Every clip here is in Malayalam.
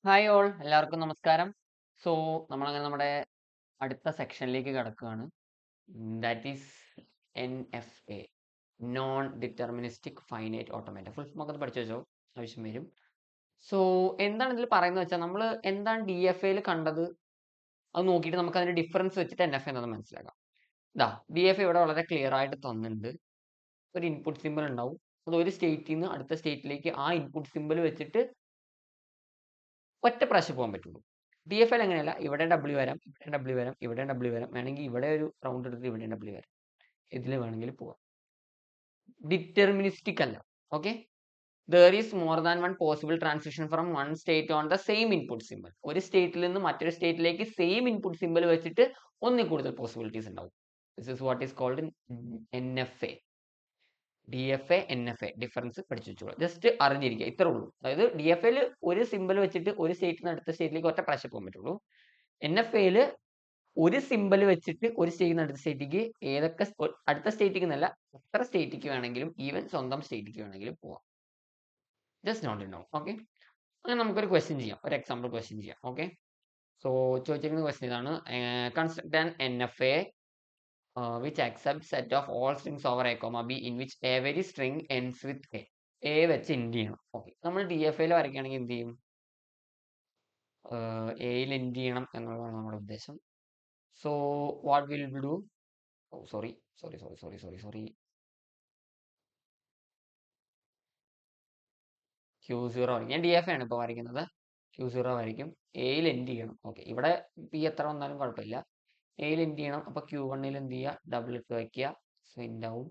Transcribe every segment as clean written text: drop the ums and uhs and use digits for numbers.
ഹായ് ഓൾ എല്ലാവർക്കും നമസ്കാരം. സോ നമ്മളങ്ങനെ നമ്മുടെ അടുത്ത സെക്ഷനിലേക്ക് കടക്കുകയാണ്. That is NFA, non deterministic finite ഓട്ടോമേറ്റ. Full form ഒക്കെ പഠിച്ചു വെച്ചോ, ആവശ്യം വരും. സോ എന്താണ് ഇതിൽ പറയുന്നത് വെച്ചാൽ നമ്മൾ എന്താണ് DFAയിൽ കണ്ടത് അത് നോക്കിയിട്ട് നമുക്ക് അതിന്റെ ഡിഫറൻസ് വെച്ചിട്ട് NFA എന്താണെന്ന് മനസ്സിലാക്കാം. DFA ഇവിടെ വളരെ ക്ലിയർ ആയിട്ട് തന്നിട്ടുണ്ട്. ഒരു ഇൻപുട്ട് സിമ്പിൾ ഉണ്ടാവും. അത് ഒരു സ്റ്റേറ്റിൽ നിന്ന് അടുത്ത സ്റ്റേറ്റിലേക്ക് ആ ഇൻപുട്ട് സിമ്പിൾ വെച്ചിട്ട് ഒറ്റ പ്രാവശ്യം പോകാൻ പറ്റുള്ളൂ. DFAയിൽ അങ്ങനെയല്ല. ഇവിടെ W വരാം, ഇവിടെ W വരാം, ഇവിടെ W വരാം. വേണമെങ്കിൽ ഇവിടെ ഒരു റൗണ്ട് എടുത്ത് ഇവിടെ W വരാം. ഇതിൽ വേണമെങ്കിൽ പോവാം. ഡിറ്റർമിനിസ്റ്റിക് അല്ല. Okay, there is more than one possible transition from one state on the same input symbol. ഒരു സ്റ്റേറ്റിൽ നിന്ന് മറ്റൊരു സ്റ്റേറ്റിലേക്ക് സെയിം ഇൻപുട്ട് സിമ്പിൾ വെച്ചിട്ട് ഒന്നിൽ കൂടുതൽ പോസിബിലിറ്റീസ് ഉണ്ടാവും. This is what is called NFA. DFA, NFA difference പഠിച്ചു വെച്ചോളൂ. ജസ്റ്റ് അറിഞ്ഞിരിക്കുക, ഇത്രേ ഉള്ളൂ. അതായത് DFAയിൽ ഒരു സിമ്പിൾ വെച്ചിട്ട് ഒരു സ്റ്റേറ്റിൽ നിന്ന് അടുത്ത സ്റ്റേറ്റിലേക്ക് ഒറ്റ പ്രാവശ്യം പോകാൻ പറ്റുള്ളൂ. NFAയിൽ ഒരു സിമ്പിൾ വെച്ചിട്ട് ഒരു സ്റ്റേറ്റിൽ നിന്ന് അടുത്ത സ്റ്റേറ്റിലേക്ക് അടുത്ത സ്റ്റേറ്റിലേക്ക് എന്നല്ല, എത്ര സ്റ്റേറ്റിലേക്ക് വേണമെങ്കിലും, ഈവൻ സ്വന്തം സ്റ്റേറ്റിലേക്ക് വേണമെങ്കിലും പോവാം. Just not no. ഓക്കെ, അങ്ങനെ നമുക്കൊരു ക്വസ്റ്റ്യൻ ചെയ്യാം, ഒരു എക്സാമ്പിൾ ക്വസ്റ്റ്യൻ ചെയ്യാം. ഓക്കെ, സോ ചോദിച്ചിരിക്കുന്ന ക്വസ്റ്റ്യൻ ഇതാണ്. Construct an NFA which accepts set of all strings over a comma b in which every string ends with a വെച്ച് എൻഡ് ചെയ്യണം. ഓക്കെ, നമ്മൾ DFAയിൽ വരയ്ക്കുകയാണെങ്കിൽ എന്ത് ചെയ്യും? എയിൽ എൻഡ് ചെയ്യണം എന്നുള്ളതാണ് നമ്മുടെ ഉദ്ദേശം. So what will do? Sorry sorry sorry sorry sorry sorry Q0 വരയ്ക്കും. ഞാൻ DFA ആണ് ഇപ്പോൾ വരയ്ക്കുന്നത്. Q0 വരയ്ക്കും. എയിൽ എൻഡ് ചെയ്യണം. ഓക്കെ, ഇവിടെ പി എത്ര വന്നാലും കുഴപ്പമില്ല. എയിൽ എൻഡ് ചെയ്യണം. അപ്പോൾ Q1ൽ എന്ത് ചെയ്യുക? ഡബിൾ ഇട്ട് വയ്ക്കുക. സോ എൻഡ് ആവും.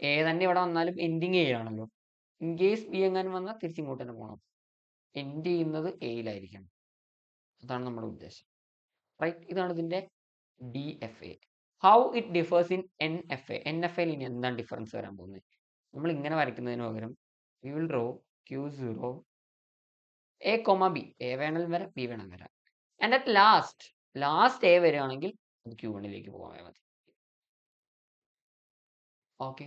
എ തന്നെ ഇവിടെ വന്നാലും എൻഡിങ് ചെയ്യുകയാണല്ലോ. ഇൻ കേസ് ബി എങ്ങാനും വന്നാൽ തിരിച്ചിങ്ങോട്ട് തന്നെ പോകണം. എൻഡ് ചെയ്യുന്നത് എയിലായിരിക്കണം. അതാണ് നമ്മുടെ ഉദ്ദേശം. റൈറ്റ്, ഇതാണ് ഇതിന്റെ DFA. How it differs in NFA. NFAയിൽ ഇനി എന്താണ് ഡിഫറൻസ് വരാൻ പോകുന്നത്? നമ്മൾ ഇങ്ങനെ വരയ്ക്കുന്നതിന് പകരം we will draw Q0 A, B. A വേണമെങ്കിലും വരാം, B വേണമെങ്കിലും വരാം. ആൻഡ് അറ്റ് ലാസ്റ്റ് A വരികയാണെങ്കിൽ അത് Q1ലേക്ക് പോകാൻ മതി. ഓക്കെ,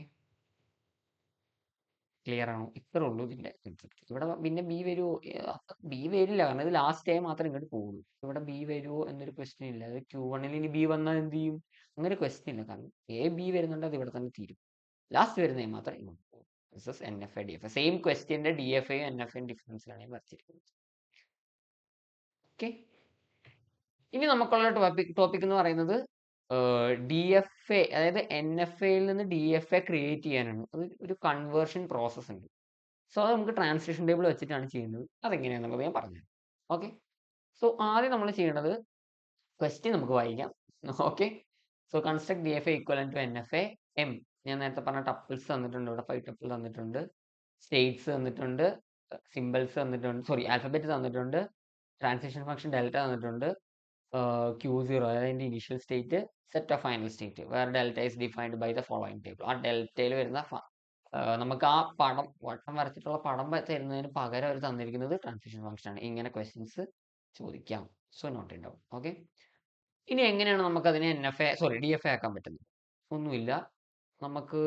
ക്ലിയർ ആണോ? ഇത്രേ ഉള്ളൂ ഇതിന്റെ കൺസെപ്റ്റ്. ഇവിടെ പിന്നെ ബി വരുമോ? ബി വരില്ല, കാരണം ഇത് ലാസ്റ്റ് A മാത്രമേ ഇങ്ങോട്ട് പോകുള്ളൂ. ഇവിടെ ബി വരുമോ എന്നൊരു ക്വസ്റ്റ്യൻ ഇല്ല. അത് Q1ൽ ഇനി ബി വന്നാൽ എന്ത് ചെയ്യും? അങ്ങനെ ക്വസ്റ്റ്യൻ ഇല്ല, കാരണം A B വരുന്നുണ്ട്, അത് ഇവിടെ തന്നെ തീരും. ലാസ്റ്റ് വരുന്ന A മാത്രമേ ഇങ്ങോട്ട് പോകും. This is NFA DFA. Same ക്വസ്റ്റ്യന്റെ DFAയും NFAയും ഡിഫറൻസിലാണ് ഞാൻ വരച്ചിരിക്കുന്നത്. ഓക്കെ, ഇനി നമുക്കുള്ള ടോപ്പിക് എന്ന് പറയുന്നത് DFA, അതായത് NFAയിൽ നിന്ന് DFA ക്രിയേറ്റ് ചെയ്യാനാണ്. അത് ഒരു കൺവേർഷൻ പ്രോസസ് ഉണ്ട്. സോ അത് നമുക്ക് ട്രാൻസ്ലേഷൻ ടേബിൾ വെച്ചിട്ടാണ് ചെയ്യുന്നത്. അതെങ്ങനെയാണെന്നുള്ളത് ഞാൻ പറഞ്ഞു. ഓക്കെ, സോ ആദ്യം നമ്മൾ ചെയ്യേണ്ടത് ക്വസ്റ്റ്യൻ നമുക്ക് വായിക്കാം. Okay, so construct DFA equivalent to NFA. M, ഞാൻ നേരത്തെ പറഞ്ഞ ടപ്പിൾസ് തന്നിട്ടുണ്ട്. ഇവിടെ 5 ടപ്പിൾ തന്നിട്ടുണ്ട്, സ്റ്റേറ്റ്സ് തന്നിട്ടുണ്ട്, സിമ്പിൾസ് തന്നിട്ടുണ്ട്, സോറി ആൽഫബറ്റ് തന്നിട്ടുണ്ട്, ട്രാൻസിഷൻ ഫംഗ്ഷൻ ഡെൽറ്റ തന്നിട്ടുണ്ട്, Q0 അതായത് initial state, set of final state where delta is defined by the following table. ആ ഡെൽറ്റയിൽ വരുന്ന നമുക്ക് ആ പടം, വട്ടം വരച്ചിട്ടുള്ള പടം തരുന്നതിന് പകരം അവർ തന്നിരിക്കുന്നത് ട്രാൻസിഷൻ ഫംഗ്ഷൻ ആണ്. ഇങ്ങനെ ക്വസ്റ്റ്യൻസ് ചോദിക്കാം. So not in doubt. Okay, ഇനി എങ്ങനെയാണ് നമുക്ക് അതിനെ DFA ആക്കാൻ പറ്റുന്നത്? ഒന്നുമില്ല, നമുക്ക്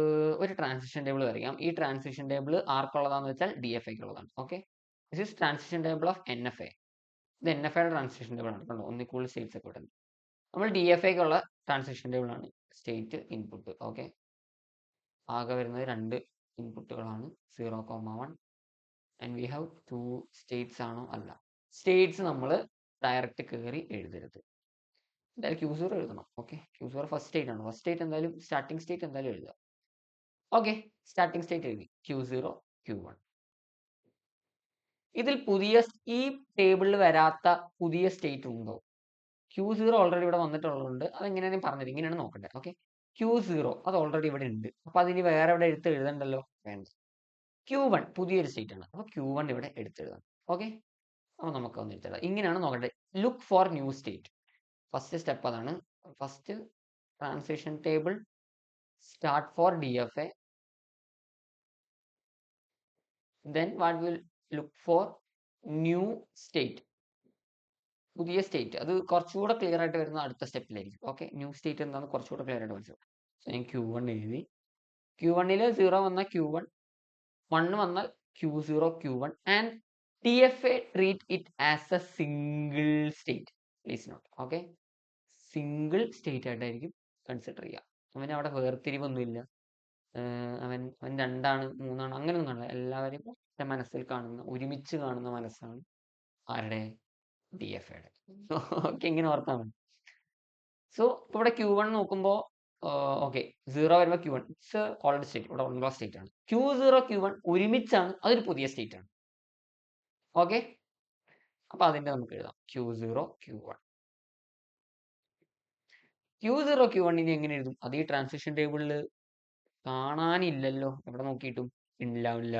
ഒരു ട്രാൻസിഷൻ ടേബിൾ വരയ്ക്കാം. ഈ ട്രാൻസിഷൻ ടേബിൾ ആർക്കുള്ളതാന്ന് വെച്ചാൽ DFAക്കുള്ളതാണ്. Okay, this is transition table of NFA. ഇത് NFAയുടെ ട്രാൻസിഷൻ ടേബിൾ ആണ്. കണ്ടോ, ഒന്നിൽ കൂടുതൽ സ്റ്റേറ്റ്സ് ഒക്കെ ഇടുന്നത്. നമ്മൾ DFAക്കുള്ള ട്രാൻസിഷൻ ടേബിൾ ആണ് സ്റ്റേറ്റ് ഇൻപുട്ട്. ഓക്കെ, ആകെ വരുന്നത് 2 ഇൻപുട്ടുകളാണ്, 0,1 ആൻഡ് വി ഹാവ് 2 സ്റ്റേറ്റ്സ് ആണോ? അല്ല, സ്റ്റേറ്റ്സ് നമ്മൾ ഡയറക്റ്റ് കയറി എഴുതരുത്. എന്തായാലും Q0 എഴുതണം. ഓക്കെ, Q0 ഫസ്റ്റ് സ്റ്റേറ്റ് ആണ്. ഫസ്റ്റ് സ്റ്റേറ്റ് എന്തായാലും, സ്റ്റാർട്ടിംഗ് സ്റ്റേറ്റ് എന്തായാലും എഴുതുക. ഓക്കെ, സ്റ്റാർട്ടിംഗ് സ്റ്റേറ്റ് എഴുതി Q0 Q1. ഇതിൽ ഈ ടേബിളിൽ വരാത്ത പുതിയ സ്റ്റേറ്റ് ഉണ്ടോ? Q0 ഓൾറെഡി ഇവിടെ വന്നിട്ടുള്ളതുകൊണ്ട് അതെങ്ങനെയാണ് പറഞ്ഞത്, ഇങ്ങനെയാണ് നോക്കേണ്ടത്. ഓക്കെ, Q0 അത് ഓൾറെഡി ഇവിടെ ഉണ്ട്, അപ്പൊ അതിന് വേറെ ഇവിടെ എഴുതണ്ടല്ലോ, വേണ്ട. Q1 പുതിയൊരു സ്റ്റേറ്റ് ആണ്, അപ്പൊ Q1 ഇവിടെ എടുത്തെഴുതണം. ഓക്കെ, അപ്പൊ നമുക്ക് ഒന്ന് എടുത്തെഴുതാം. ഇങ്ങനെയാണ് നോക്കേണ്ടത്. Look for new state. First step അതാണ്. First transition table, start for DFA, then what will look for new state. പുതിയ സ്റ്റേറ്റ് അത് കുറച്ചുകൂടെ ക്ലിയർ ആയിട്ട് വരുന്ന അടുത്ത സ്റ്റെപ്പിലായിരിക്കും. ഓക്കെ, ന്യൂ സ്റ്റേറ്റ് എന്താണെന്ന് കുറച്ചുകൂടെ ക്ലിയർ ആയിട്ട് മനസ്സിലാവും. സോ ഞാൻ Q1 എഴുതി. Q1ൽ 0 വന്നാൽ Q1, 1 വന്നാൽ Q0 Q1 and TFA treat it as a single state. Please note. Okay. Single state ആയിട്ടായിരിക്കും കൺസിഡർ ചെയ്യുക. അവന് അവിടെ വേർതിരിവൊന്നുമില്ല. അവൻ രണ്ടാണ് മൂന്നാണ് അങ്ങനെയൊന്നും കാണില്ല. എല്ലാവരെയും ഒറ്റ മനസ്സിൽ കാണുന്ന, ഒരുമിച്ച് കാണുന്ന മനസ്സാണ് ആരുടെ? DFAയുടെ. ഓക്കെ, ഇങ്ങനെ ഓർത്താൽ മതി. സോ ഇപ്പൊ ഇവിടെ Q1 നോക്കുമ്പോൾ ഓക്കെ 0 വരുമ്പോൾ Q1 ഇറ്റ്സ് ഓൾറെഡി സ്റ്റേറ്റ്, ഇവിടെ ഓൺ ക്ലോസ് സ്റ്റേറ്റ് ആണ്. Q0 Q1 ഒരുമിച്ചാണ്, അതൊരു പുതിയ സ്റ്റേറ്റ് ആണ്. ഓക്കെ, അപ്പൊ അതിന്റെ നമുക്ക് എഴുതാം Q0 Q1. Q0 Q1 ഇനി എങ്ങനെ എഴുതും? അത് ഈ ട്രാൻസിഷൻ ടേബിളിൽ കാണാനില്ലല്ലോ, എവിടെ നോക്കിയിട്ടും ഉണ്ടാവില്ല.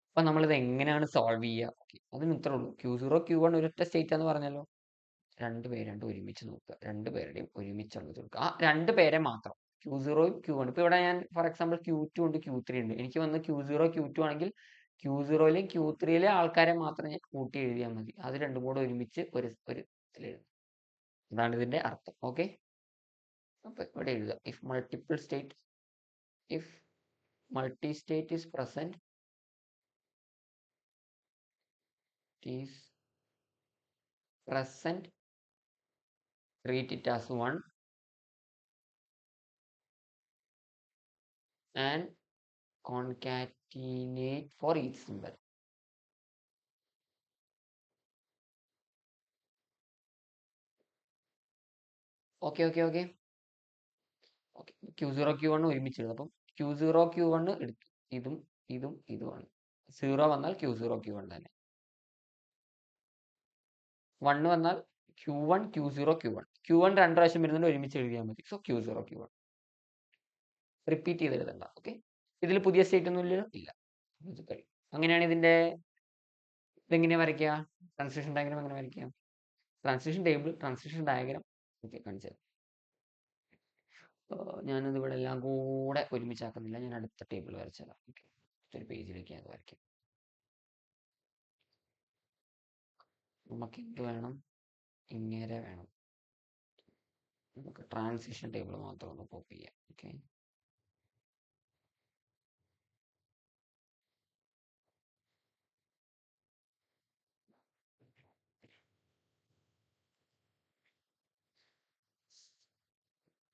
അപ്പൊ നമ്മളിത് എങ്ങനെയാണ് സോൾവ് ചെയ്യുക? ഓക്കെ, അതിന് ഉത്തരം ഉള്ളൂ. Q0 Q1 ഒരൊറ്റ സ്റ്റേറ്റ് എന്ന് പറഞ്ഞല്ലോ. രണ്ടും ഒരുമിച്ച് നോക്കുക, രണ്ടുപേരുടെയും ഒരുമിച്ചുള്ളത് കൊടുക്കുക. ആ രണ്ടുപേരെ മാത്രം Q0 Q1. ഇപ്പൊ ഇവിടെ ഞാൻ ഫോർ എക്സാമ്പിൾ Q2 ഉണ്ട്, Q3 ഉണ്ട്. എനിക്ക് വന്ന് Q0 Q2 ആണെങ്കിൽ Q0യിലും Q3യിലെ ആൾക്കാരെ മാത്രം ഞാൻ കൂട്ടി എഴുതിയാൽ മതി. അത് രണ്ടും കൂടെ ഒരുമിച്ച് ഒരു ഇതിലെഴുതും. അതാണ് ഇതിന്റെ അർത്ഥം. ഓക്കെ, അപ്പൊ ഇവിടെ എഴുതുക if multi state is present, treat it as one and concatenate for each symbol. Okay okay okay okay Q0 Q1 ഒരുമിച്ച് എഴുതും. അപ്പം Q0 Q1 എടുത്തു, ഇതുമാണ്. 0 വന്നാൽ Q0 Q1 തന്നെ. 1 വന്നാൽ Q1 Q0 Q1. Q1 രണ്ട് പ്രാവശ്യം വരുന്നുണ്ട്, ഒരുമിച്ച് എഴുതിയാൽ മതി. സോ Q0 Q1 റിപ്പീറ്റ് ചെയ്ത് എഴുതണ്ട. ഓക്കെ, ഇതിൽ പുതിയ സ്റ്റേറ്റ് ഒന്നും ഇല്ല. അങ്ങനെയാണ് ഇതെങ്ങനെയാ വരയ്ക്കുക? ട്രാൻസിഷൻ ഡയഗ്രാം എങ്ങനെ വരയ്ക്കുക? Transition table, transition diagram okay കാണിച്ചത്. ഞാനിത് ഇവിടെ എല്ലാം കൂടെ ഒരുമിച്ചാക്കുന്നില്ല, ഞാൻ അടുത്ത ടേബിൾ വരച്ചതാണ്. ഓക്കെ, ഒരു പേജിലേക്ക് അത് വരയ്ക്കാം. നമുക്ക് എന്ത് വേണം? ഇങ്ങനെ വേണം. നമുക്ക് ട്രാൻസിഷൻ ടേബിൾ മാത്രം ഒന്ന് കോപ്പി ചെയ്യാം. ഓക്കെ,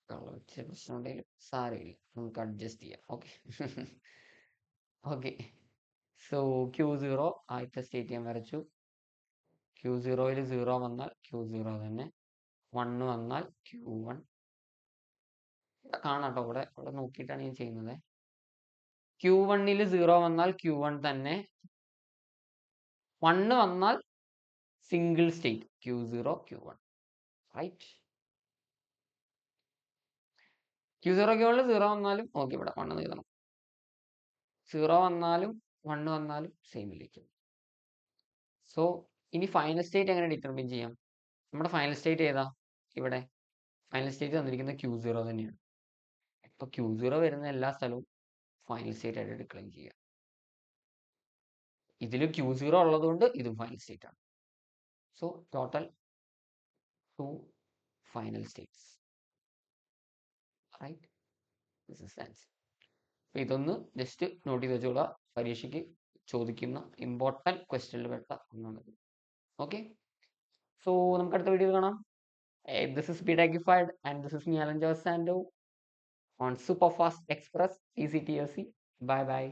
കളർ പ്രശ്നമുണ്ടെങ്കിൽ സാരമില്ല, നമുക്ക് അഡ്ജസ്റ്റ് ചെയ്യാം. ഓക്കെ ഓക്കെ, സോ Q0 ആദ്യത്തെ സ്റ്റേറ്റ് ഞാൻ വരച്ചു. Q0യിൽ 0 വന്നാൽ Q0 തന്നെ, 1 വന്നാൽ Q1. കാണാട്ടോ, ഇവിടെ നോക്കിയിട്ടാണ് ഞാൻ ചെയ്യുന്നത്. Q1ൽ 0 വന്നാൽ Q1 തന്നെ, 1 വന്നാൽ single state Q0 Q1. Right, Q0 Q1ൽ 0 വന്നാലും ഓക്കെ, ഇവിടെ 1 എഴുതണം. 0 വന്നാലും 1 വന്നാലും സെയിമിലേക്ക്. സോ ഇനി ഫൈനൽ സ്റ്റേറ്റ് എങ്ങനെ ഡിറ്റർമിൻ ചെയ്യാം? നമ്മുടെ ഫൈനൽ സ്റ്റേറ്റ് ഏതാ? ഇവിടെ ഫൈനൽ സ്റ്റേറ്റ് തന്നിരിക്കുന്നത് Q0 തന്നെയാണ്. അപ്പൊ Q0 വരുന്ന എല്ലാ സ്ഥലവും ഫൈനൽ സ്റ്റേറ്റ് ആയിട്ട് ഡിക്ലെയിം ചെയ്യുക. ഇതിൽ Q0 ഉള്ളതുകൊണ്ട് ഇതും ഫൈനൽ സ്റ്റേറ്റ് ആണ്. So total 2 final states. Right, this is answer. അപ്പൊ ഇതൊന്ന് ജസ്റ്റ് നോട്ട് ചെയ്ത് വെച്ചോളാം, പരീക്ഷയ്ക്ക് ചോദിക്കുന്ന ഇമ്പോർട്ടൻറ്റ് ക്വസ്റ്റ്യനിൽ പെട്ട ഒന്നാണ്. ഓക്കെ, സോ നമുക്ക് അടുത്ത വീഡിയോയിൽ കാണാം. This is Betagified and this is me, Alan Josando, on Superfast Express ECTLC. Bye bye.